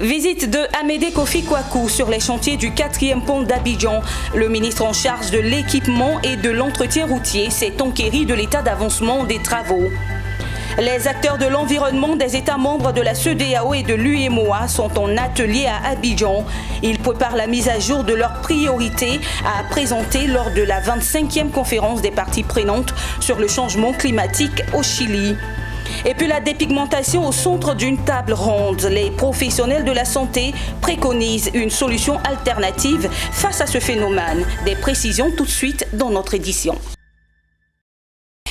Visite de Amédée Kofi Kwaku sur les chantiers du 4e pont d'Abidjan. Le ministre en charge de l'équipement et de l'entretien routier s'est enquéri de l'état d'avancement des travaux. Les acteurs de l'environnement des États membres de la CEDEAO et de l'UEMOA sont en atelier à Abidjan. Ils préparent la mise à jour de leurs priorités à présenter lors de la 25e conférence des parties prenantes sur le changement climatique au Chili. Et puis la dépigmentation au centre d'une table ronde. Les professionnels de la santé préconisent une solution alternative face à ce phénomène. Des précisions tout de suite dans notre édition.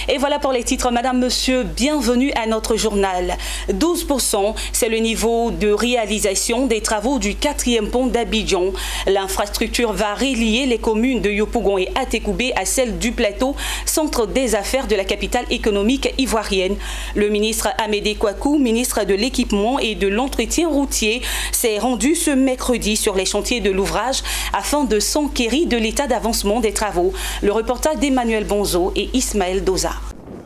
Et voilà pour les titres. Madame, monsieur, bienvenue à notre journal. 12%, c'est le niveau de réalisation des travaux du 4e pont d'Abidjan. L'infrastructure va relier les communes de Yopougon et Atekoubé à celle du plateau, centre des affaires de la capitale économique ivoirienne. Le ministre Amédée Kwaku, ministre de l'équipement et de l'entretien routier, s'est rendu ce mercredi sur les chantiers de l'ouvrage afin de s'enquérir de l'état d'avancement des travaux. Le reportage d'Emmanuel Bonzo et Ismaël Doza.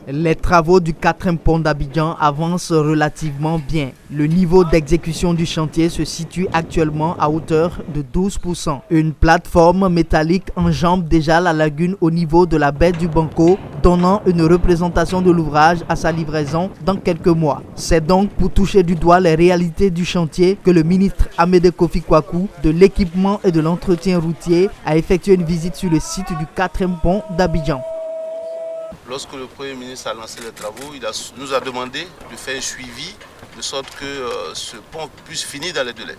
Les travaux du 4e pont d'Abidjan avancent relativement bien. Le niveau d'exécution du chantier se situe actuellement à hauteur de 12%. Une plateforme métallique enjambe déjà la lagune au niveau de la baie du Banco, donnant une représentation de l'ouvrage à sa livraison dans quelques mois. C'est donc pour toucher du doigt les réalités du chantier que le ministre Amédée Kofi Kwaku de l'équipement et de l'entretien routier a effectué une visite sur le site du 4e pont d'Abidjan. Lorsque le Premier ministre a lancé les travaux, il nous a demandé de faire un suivi de sorte que ce pont puisse finir dans les délais.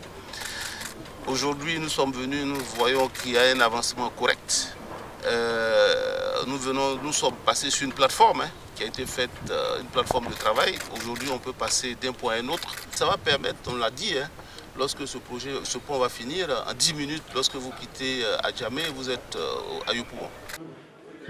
Aujourd'hui, nous sommes venus, nous voyons qu'il y a un avancement correct. Nous sommes passés sur une plateforme qui a été faite, une plateforme de travail. Aujourd'hui, on peut passer d'un point à un autre. Ça va permettre, on l'a dit, lorsque ce pont va finir, en 10 minutes, lorsque vous quittez Adjamé, vous êtes à Yopougon.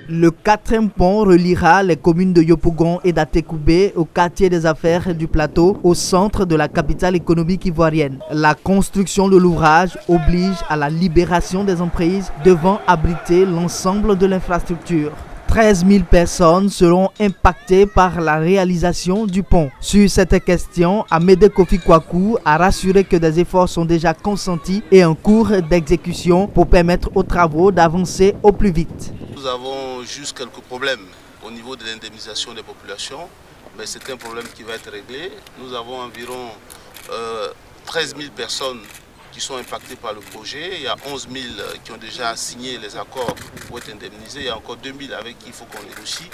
Le 4e pont reliera les communes de Yopougon et d'Atekoubé au quartier des affaires du plateau, au centre de la capitale économique ivoirienne. La construction de l'ouvrage oblige à la libération des emprises devant abriter l'ensemble de l'infrastructure. 13 000 personnes seront impactées par la réalisation du pont. Sur cette question, Amédée Kofi Kwaku a rassuré que des efforts sont déjà consentis et en cours d'exécution pour permettre aux travaux d'avancer au plus vite. Nous avons juste quelques problèmes au niveau de l'indemnisation des populations, mais c'est un problème qui va être réglé. Nous avons environ 13 000 personnes qui sont impactées par le projet. Il y a 11 000 qui ont déjà signé les accords pour être indemnisés. Il y a encore 2 000 avec qui il faut qu'on négocie.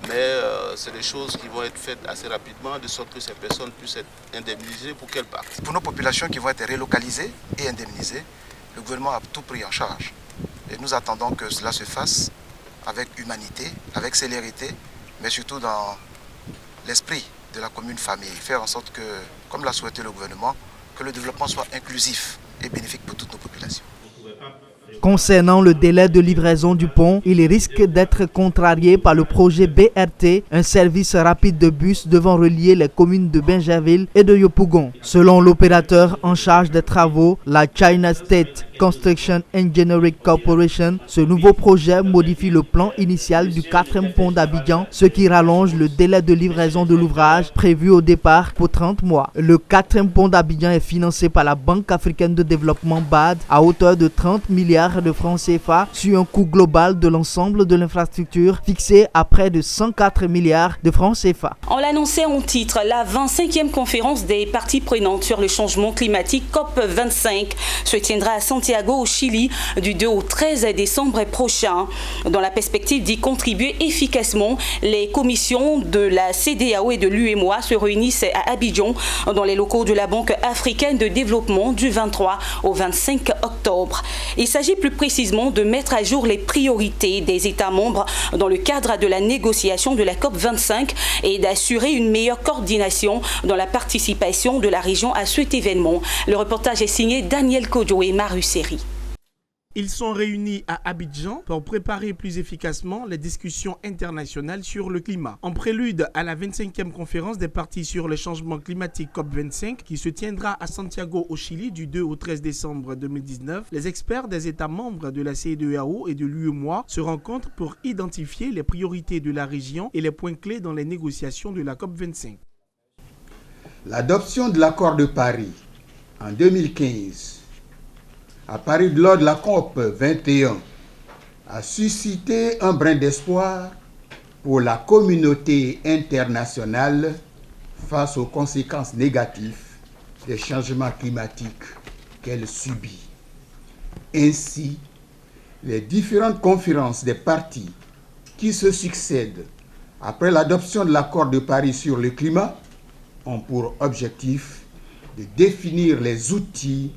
Mais c'est des choses qui vont être faites assez rapidement, de sorte que ces personnes puissent être indemnisées pour qu'elles partent. Pour nos populations qui vont être relocalisées et indemnisées, le gouvernement a tout pris en charge. Et nous attendons que cela se fasse avec humanité, avec célérité, mais surtout dans l'esprit de la commune famille. Faire en sorte que, comme l'a souhaité le gouvernement, que le développement soit inclusif et bénéfique pour toutes nos populations. Concernant le délai de livraison du pont, il risque d'être contrarié par le projet BRT, un service rapide de bus devant relier les communes de Bingerville et de Yopougon. Selon l'opérateur en charge des travaux, la China State Construction Engineering Corporation, ce nouveau projet modifie le plan initial du 4e pont d'Abidjan, ce qui rallonge le délai de livraison de l'ouvrage prévu au départ pour 30 mois. Le 4e pont d'Abidjan est financé par la Banque africaine de développement BAD à hauteur de 30 milliards de francs CFA sur un coût global de l'ensemble de l'infrastructure fixé à près de 104 milliards de francs CFA. On l'annonçait en titre, la 25e conférence des parties prenantes sur le changement climatique COP25 se tiendra à Santiago au Chili du 2 au 13 décembre prochain. Dans la perspective d'y contribuer efficacement, les commissions de la CEDEAO et de l'UEMOA se réunissent à Abidjan dans les locaux de la Banque africaine de développement du 23 au 25 octobre. Il s'agit plus précisément de mettre à jour les priorités des États membres dans le cadre de la négociation de la COP25 et d'assurer une meilleure coordination dans la participation de la région à cet événement. Le reportage est signé Daniel Kodjo et Maru Seri. Ils sont réunis à Abidjan pour préparer plus efficacement les discussions internationales sur le climat. En prélude à la 25e conférence des parties sur le changement climatique COP25 qui se tiendra à Santiago au Chili du 2 au 13 décembre 2019, les experts des États membres de la CEDEAO et de l'UEMOA se rencontrent pour identifier les priorités de la région et les points clés dans les négociations de la COP25. L'adoption de l'accord de Paris en 2015, à Paris lors de la COP 21, a suscité un brin d'espoir pour la communauté internationale face aux conséquences négatives des changements climatiques qu'elle subit. Ainsi, les différentes conférences des parties qui se succèdent après l'adoption de l'accord de Paris sur le climat ont pour objectif de définir les outils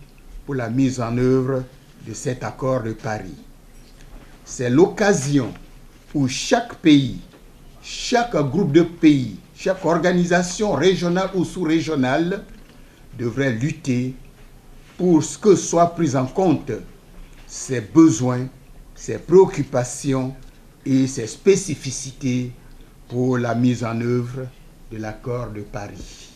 pour la mise en œuvre de cet accord de Paris. C'est l'occasion où chaque pays, chaque groupe de pays, chaque organisation régionale ou sous-régionale devrait lutter pour que soient pris en compte ses besoins, ses préoccupations et ses spécificités pour la mise en œuvre de l'accord de Paris.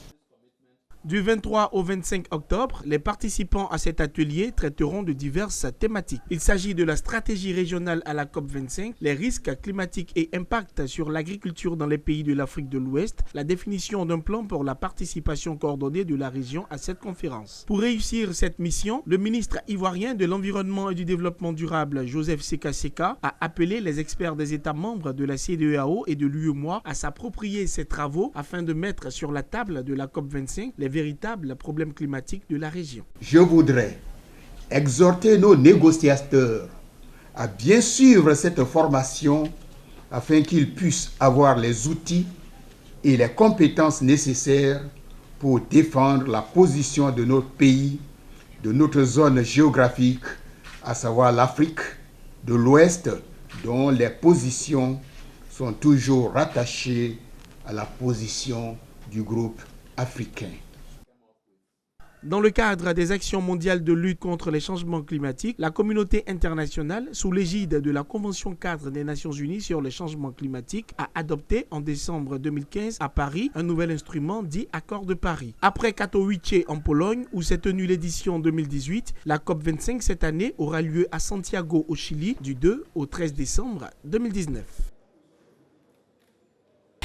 Du 23 au 25 octobre, les participants à cet atelier traiteront de diverses thématiques. Il s'agit de la stratégie régionale à la COP25, les risques climatiques et impacts sur l'agriculture dans les pays de l'Afrique de l'Ouest, la définition d'un plan pour la participation coordonnée de la région à cette conférence. Pour réussir cette mission, le ministre ivoirien de l'Environnement et du Développement durable, Joseph Seka Seka, a appelé les experts des États membres de la CEDEAO et de l'UEMOA à s'approprier ces travaux afin de mettre sur la table de la COP25 les véritables problèmes climatiques de la région. Je voudrais exhorter nos négociateurs à bien suivre cette formation afin qu'ils puissent avoir les outils et les compétences nécessaires pour défendre la position de notre pays, de notre zone géographique, à savoir l'Afrique de l'Ouest, dont les positions sont toujours rattachées à la position du groupe africain. Dans le cadre des actions mondiales de lutte contre les changements climatiques, la communauté internationale, sous l'égide de la Convention cadre des Nations Unies sur les changements climatiques, a adopté en décembre 2015 à Paris un nouvel instrument dit Accord de Paris. Après Katowice en Pologne, où s'est tenue l'édition 2018, la COP25 cette année aura lieu à Santiago au Chili du 2 au 13 décembre 2019.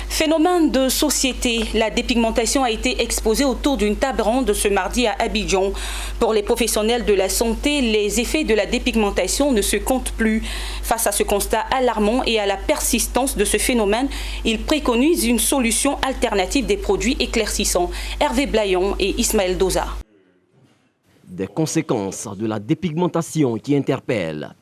Phénomène de société, la dépigmentation a été exposée autour d'une table ronde ce mardi à Abidjan. Pour les professionnels de la santé, les effets de la dépigmentation ne se comptent plus. Face à ce constat alarmant et à la persistance de ce phénomène, ils préconisent une solution alternative des produits éclaircissants. Hervé Blayon et Ismaël Doza. Des conséquences de la dépigmentation qui interpellent.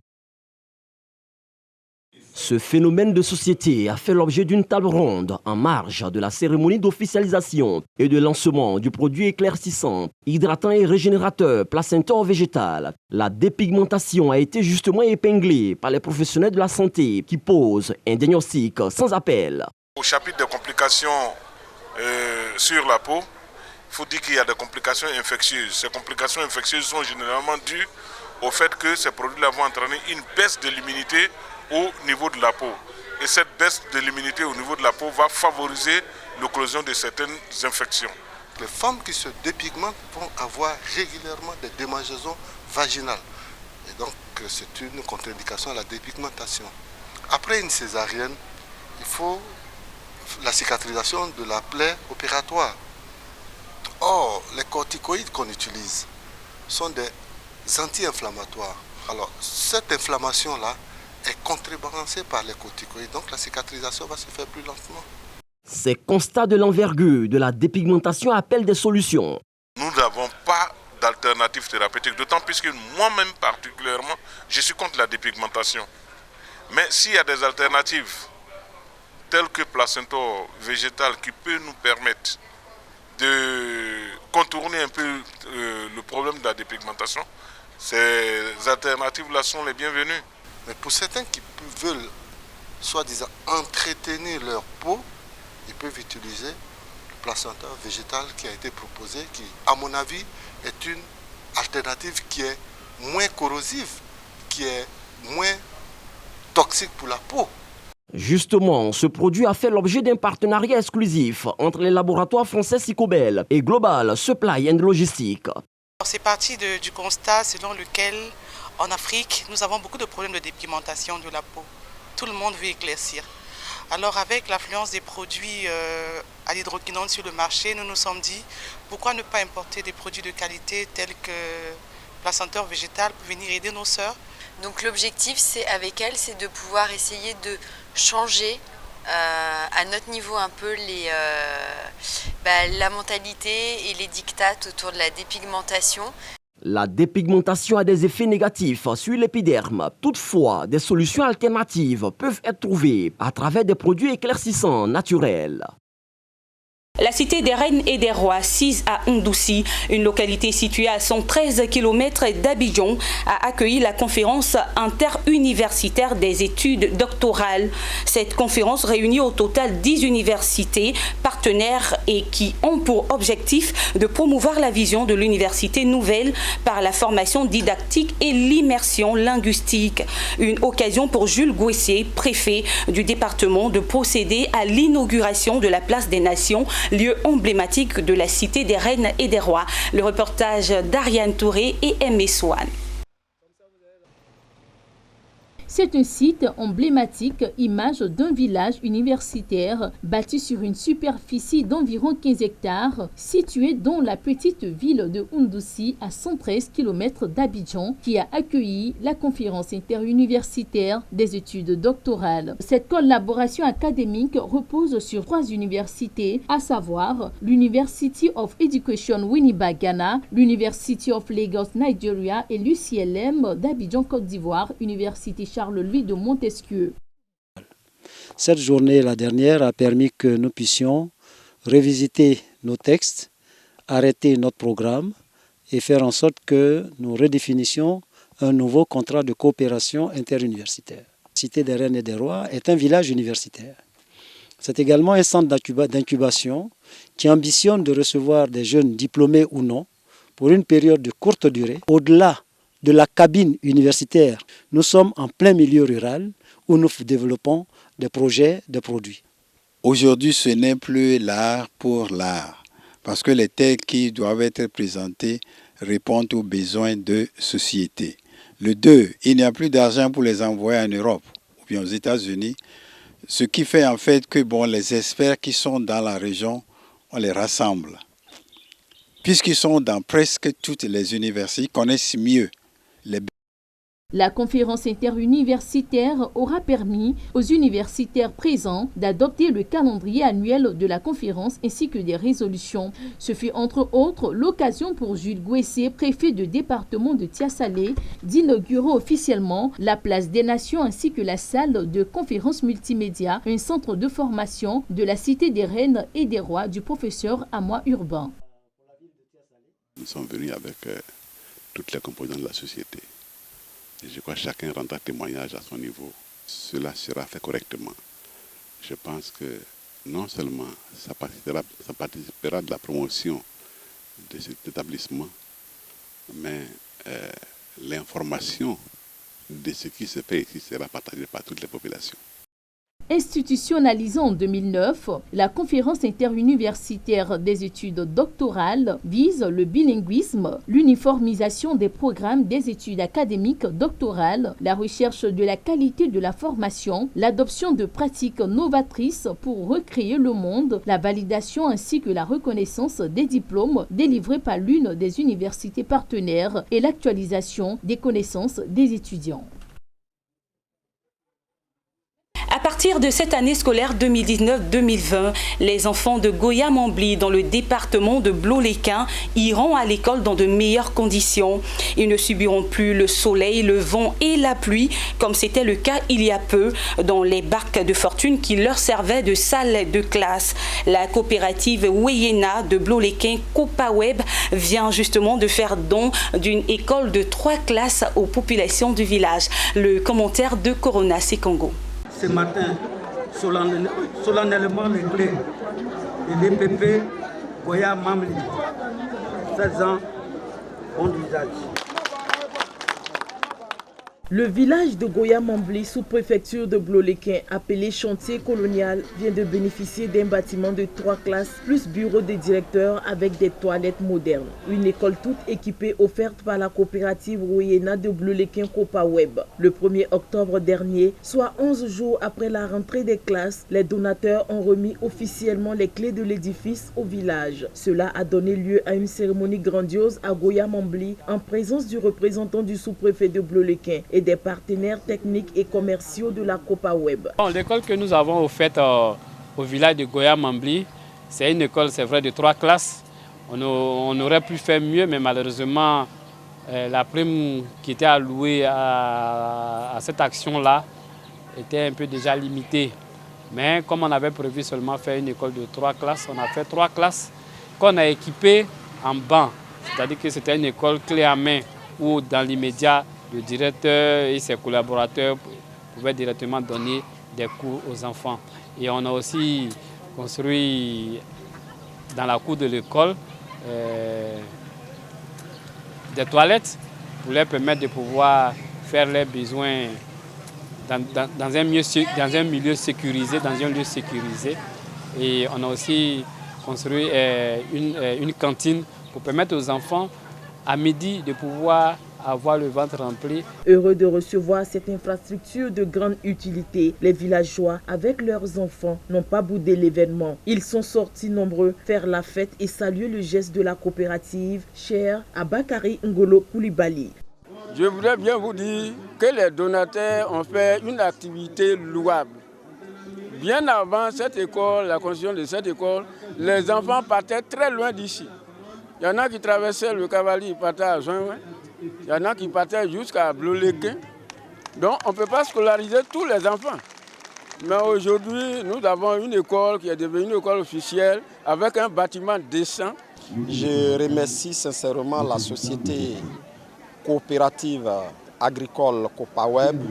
Ce phénomène de société a fait l'objet d'une table ronde en marge de la cérémonie d'officialisation et de lancement du produit éclaircissant, hydratant et régénérateur placentaire végétal. La dépigmentation a été justement épinglée par les professionnels de la santé qui posent un diagnostic sans appel. Au chapitre des complications sur la peau, il faut dire qu'il y a des complications infectieuses. Ces complications infectieuses sont généralement dues au fait que ces produits-là vont entraîner une baisse de l'immunité au niveau de la peau. Et cette baisse de l'immunité au niveau de la peau va favoriser l'éclosion de certaines infections. Les femmes qui se dépigmentent vont avoir régulièrement des démangeaisons vaginales. Et donc c'est une contre-indication à la dépigmentation. Après une césarienne, il faut la cicatrisation de la plaie opératoire. Or, les corticoïdes qu'on utilise sont des anti-inflammatoires. Alors, cette inflammation-là est contrebalancée par les corticoïdes, donc la cicatrisation va se faire plus lentement. Ces constats de l'envergure de la dépigmentation appellent des solutions. Nous n'avons pas d'alternative thérapeutique, d'autant plus que moi-même particulièrement, je suis contre la dépigmentation. Mais s'il y a des alternatives, telles que placentaire végétal, qui peut nous permettre de contourner un peu le problème de la dépigmentation, ces alternatives-là sont les bienvenues. Mais pour certains qui veulent, soi-disant, entretenir leur peau, ils peuvent utiliser le placenta végétal qui a été proposé, qui, à mon avis, est une alternative qui est moins corrosive, qui est moins toxique pour la peau. Justement, ce produit a fait l'objet d'un partenariat exclusif entre les laboratoires français Sicobel et Global Supply and Logistique. C'est parti du constat selon lequel en Afrique, nous avons beaucoup de problèmes de dépigmentation de la peau. Tout le monde veut éclaircir. Alors avec l'affluence des produits à l'hydroquinone sur le marché, nous nous sommes dit pourquoi ne pas importer des produits de qualité tels que placenteurs végétales pour venir aider nos sœurs. Donc l'objectif c'est avec elles, c'est de pouvoir essayer de changer à notre niveau un peu la mentalité et les dictates autour de la dépigmentation. La dépigmentation a des effets négatifs sur l'épiderme. Toutefois, des solutions alternatives peuvent être trouvées à travers des produits éclaircissants naturels. La cité des Reines et des Rois, 6 à Ndoussi, une localité située à 113 km d'Abidjan, a accueilli la conférence interuniversitaire des études doctorales. Cette conférence réunit au total 10 universités partenaires et qui ont pour objectif de promouvoir la vision de l'université nouvelle par la formation didactique et l'immersion linguistique. Une occasion pour Jules Gouessier, préfet du département, de procéder à l'inauguration de la Place des Nations, lieu emblématique de la cité des Reines et des Rois. Le reportage d'Ariane Touré et Aimé Swan. C'est un site emblématique, image d'un village universitaire bâti sur une superficie d'environ 15 hectares, situé dans la petite ville de Ndoussi à 113 km d'Abidjan, qui a accueilli la conférence interuniversitaire des études doctorales. Cette collaboration académique repose sur 3 universités, à savoir l'University of Education Winneba Ghana, l'University of Lagos Nigeria et l'UCLM d'Abidjan Côte d'Ivoire, Université Charles-Louis de Montesquieu. Cette journée, la dernière, a permis que nous puissions revisiter nos textes, arrêter notre programme et faire en sorte que nous redéfinissions un nouveau contrat de coopération interuniversitaire. La Cité des Reines et des Rois est un village universitaire. C'est également un centre d'incubation qui ambitionne de recevoir des jeunes diplômés ou non pour une période de courte durée. Au-delà de la cabine universitaire, nous sommes en plein milieu rural où nous développons des projets, des produits. Aujourd'hui, ce n'est plus l'art pour l'art, parce que les textes qui doivent être présentés répondent aux besoins de société. Le 2, il n'y a plus d'argent pour les envoyer en Europe ou bien aux États-Unis, ce qui fait en fait que les experts qui sont dans la région, on les rassemble. Puisqu'ils sont dans presque toutes les universités, ils connaissent mieux les besoins. La conférence interuniversitaire aura permis aux universitaires présents d'adopter le calendrier annuel de la conférence ainsi que des résolutions. Ce fut entre autres l'occasion pour Jules Gouessier, préfet de département de Tiassalé, d'inaugurer officiellement la Place des Nations ainsi que la salle de conférence multimédia, un centre de formation de la Cité des Reines et des Rois du professeur Amoa Urbain. Nous sommes venus avec toutes les composantes de la société. Et je crois que chacun rendra témoignage à son niveau. Cela sera fait correctement. Je pense que non seulement ça participera de la promotion de cet établissement, mais l'information de ce qui se fait ici sera partagée par toutes les populations. Institutionnalisée en 2009, la conférence interuniversitaire des études doctorales vise le bilinguisme, l'uniformisation des programmes des études académiques doctorales, la recherche de la qualité de la formation, l'adoption de pratiques novatrices pour recréer le monde, la validation ainsi que la reconnaissance des diplômes délivrés par l'une des universités partenaires et l'actualisation des connaissances des étudiants. À partir de cette année scolaire 2019-2020, les enfants de Goya-Mambli dans le département de Blot-les-Quins iront à l'école dans de meilleures conditions. Ils ne subiront plus le soleil, le vent et la pluie comme c'était le cas il y a peu dans les barques de fortune qui leur servaient de salle de classe. La coopérative Weyena de Blot-les-Quins, Copaweb, vient justement de faire don d'une école de 3 classes aux populations du village. Le commentaire de Corona Sekongo. Ce matin, solennellement les clés de l'EPP Goya-Mambli, 16 ans, bon usage. Le village de Goya-Mambli, sous-préfecture de Bloléquin, appelé chantier colonial, vient de bénéficier d'un bâtiment de 3 classes plus bureau des directeurs avec des toilettes modernes. Une école toute équipée offerte par la coopérative Royena de Bloléquin Copaweb. Le 1er octobre dernier, soit 11 jours après la rentrée des classes, les donateurs ont remis officiellement les clés de l'édifice au village. Cela a donné lieu à une cérémonie grandiose à Goya-Mambli en présence du représentant du sous-préfet de Bloléquin et des partenaires techniques et commerciaux de la Copaweb. L'école que nous avons offerte au village de Goya-Mambli, c'est une école, c'est vrai, de 3 classes. On aurait pu faire mieux, mais malheureusement, la prime qui était allouée à cette action-là était un peu déjà limitée. Mais comme on avait prévu seulement faire une école de 3 classes, on a fait 3 classes qu'on a équipées en banc. C'est-à-dire que c'était une école clé à main où dans l'immédiat, le directeur et ses collaborateurs pouvaient directement donner des cours aux enfants. Et on a aussi construit dans la cour de l'école des toilettes pour leur permettre de pouvoir faire leurs besoins dans un milieu sécurisé, dans un lieu sécurisé. Et on a aussi construit une cantine pour permettre aux enfants à midi de pouvoir avoir le ventre rempli. Heureux de recevoir cette infrastructure de grande utilité, les villageois, avec leurs enfants, n'ont pas boudé l'événement. Ils sont sortis nombreux faire la fête et saluer le geste de la coopérative, cher à Bakari Ngolo Koulibaly. Je voudrais bien vous dire que les donateurs ont fait une activité louable. Bien avant cette école, la construction de cette école, les enfants partaient très loin d'ici. Il y en a qui traversaient le Cavalier, ils partaient à Joinvin. Il y en a qui partaient jusqu'à Bloléquin. Donc on ne peut pas scolariser tous les enfants. Mais aujourd'hui, nous avons une école qui est devenue une école officielle avec un bâtiment décent. Je remercie sincèrement la société coopérative agricole Copaweb.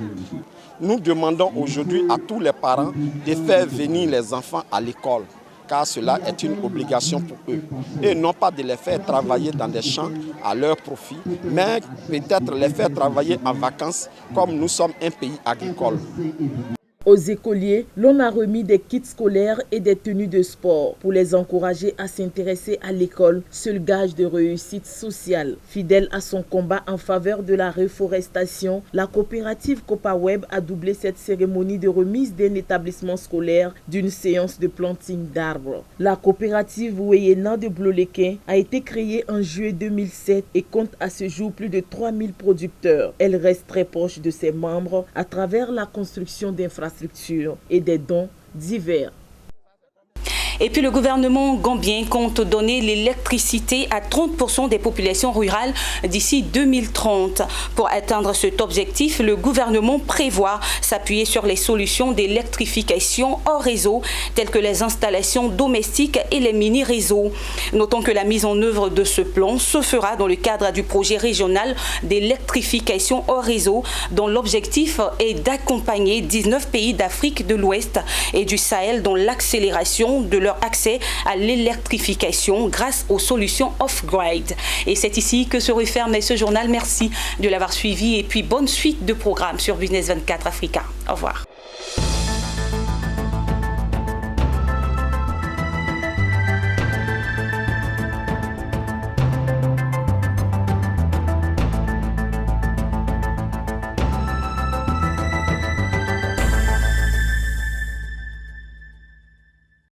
Nous demandons aujourd'hui à tous les parents de faire venir les enfants à l'école, car cela est une obligation pour eux. Et non pas de les faire travailler dans des champs à leur profit, mais peut-être les faire travailler en vacances, comme nous sommes un pays agricole. Aux écoliers, l'on a remis des kits scolaires et des tenues de sport pour les encourager à s'intéresser à l'école, seul gage de réussite sociale. Fidèle à son combat en faveur de la reforestation, la coopérative Copaweb a doublé cette cérémonie de remise d'un établissement scolaire d'une séance de planting d'arbres. La coopérative Royena de Bloléquin a été créée en juillet 2007 et compte à ce jour plus de 3000 producteurs. Elle reste très proche de ses membres à travers la construction d'infrastructures et des dons divers. Et puis le gouvernement gambien compte donner l'électricité à 30% des populations rurales d'ici 2030. Pour atteindre cet objectif, le gouvernement prévoit s'appuyer sur les solutions d'électrification hors réseau, telles que les installations domestiques et les mini-réseaux. Notons que la mise en œuvre de ce plan se fera dans le cadre du projet régional d'électrification hors réseau, dont l'objectif est d'accompagner 19 pays d'Afrique de l'Ouest et du Sahel dans l'accélération de leur accès à l'électrification grâce aux solutions off-grid. Et c'est ici que se referme ce journal. Merci de l'avoir suivi et puis bonne suite de programmes sur Business 24 Africa. Au revoir.